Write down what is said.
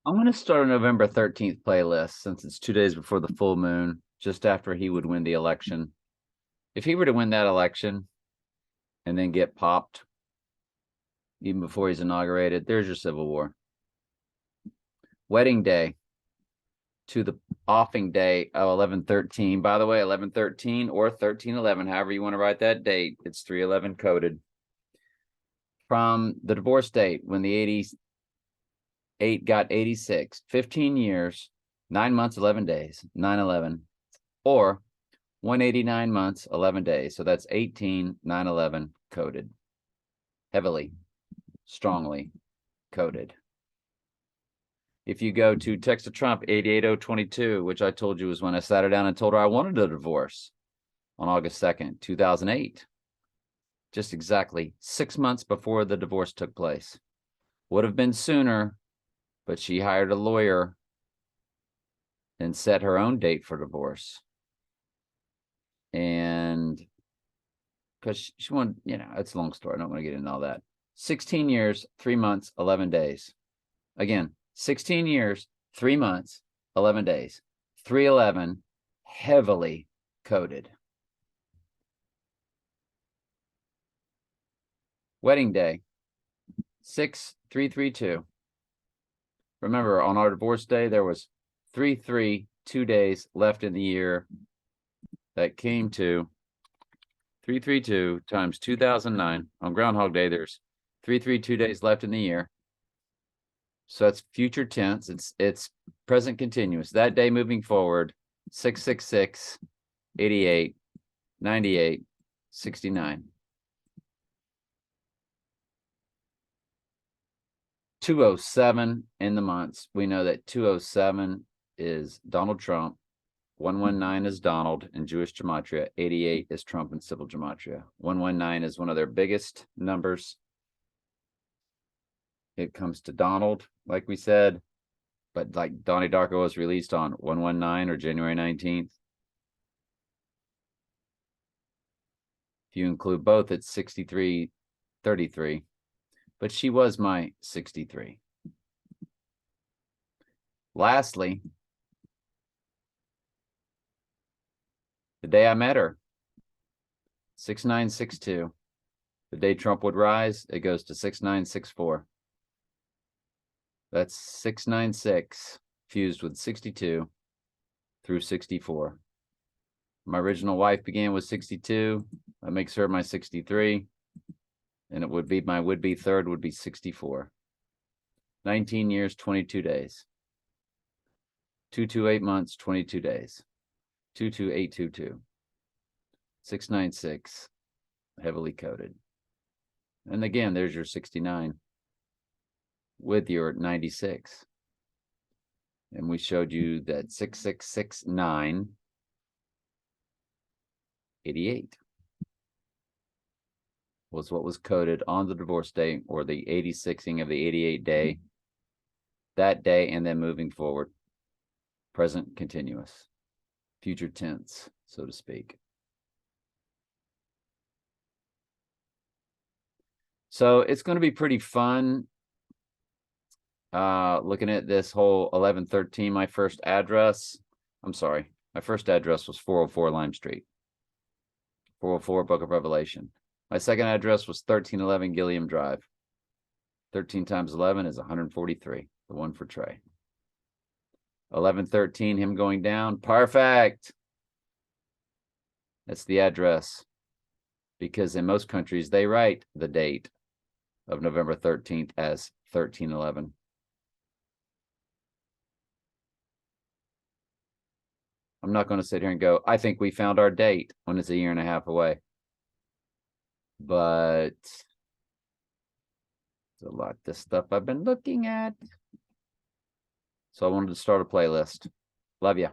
I'm going to start a November 13th playlist since it's 2 days before the full moon, just after he would win the election. If he were to win that election and then get popped, even before he's inaugurated, there's your Civil War. Wedding day to the offing day of 11/13. By the way, 11/13 or 13/11, however you want to write that date, it's 3/11 coded. From the divorce date, when the 88 got 86, 15 years, 9 months, 11 days, 9/11, or 189 months, 11 days. So that's 18, 9/11 coded. Heavily, strongly coded. If you go to text to Trump 88022, which I told you was when I sat her down and told her I wanted a divorce on August 2nd, 2008, just exactly 6 months before the divorce took place. Would have been sooner, but she hired a lawyer and set her own date for divorce. And because she wanted, it's a long story. I don't want to get into all that. 16 years, 3 months, 11 days. Again, 16 years, 3 months, 11 days. 3/11, heavily coded. Wedding day, 6/3/32. Remember, on our divorce day, there was 3/3, 2 days left in the year. That came to 332 times 2009. On Groundhog Day, there's 332 days left in the year. So that's future tense. It's present continuous. That day moving forward, 666, 88, 98, 69. 207 in the months. We know that 207 is Donald Trump. 119 is Donald in Jewish gematria. 88 is Trump in civil gematria. 119 is one of their biggest numbers. It comes to Donald, like we said, but like Donnie Darko was released on 119 or January 19th. If you include both, it's 63/33. But she was my 63. Lastly, the day I met her, 6962. The day Trump would rise, it goes to 6964. That's 696 fused with 62 through 64. My original wife began with 62. That makes her my 63. And it would be my would-be third would be 64. 19 years, 22 days. 228 months, 22 days. 22822. 696, heavily coded. And again, there's your 69 with your 96. And we showed you that 6669, 88 was what was coded on the divorce day, or the 86ing of the 88 day, that day, and then moving forward. Present continuous, future tense, so to speak. So it's going to be pretty fun looking at this whole 11/13. My first address was 404 Lime Street, 404 Book of Revelation. My second address was 1311 Gilliam Drive. 13 times 11 is 143, the one for Trey. 11/13, him going down, perfect. That's the address, because in most countries, they write the date of November 13th as 13/11. I'm not going to sit here and go, I think we found our date when it's a year and a half away. But there's a lot of this stuff I've been looking at. So I wanted to start a playlist. Love ya.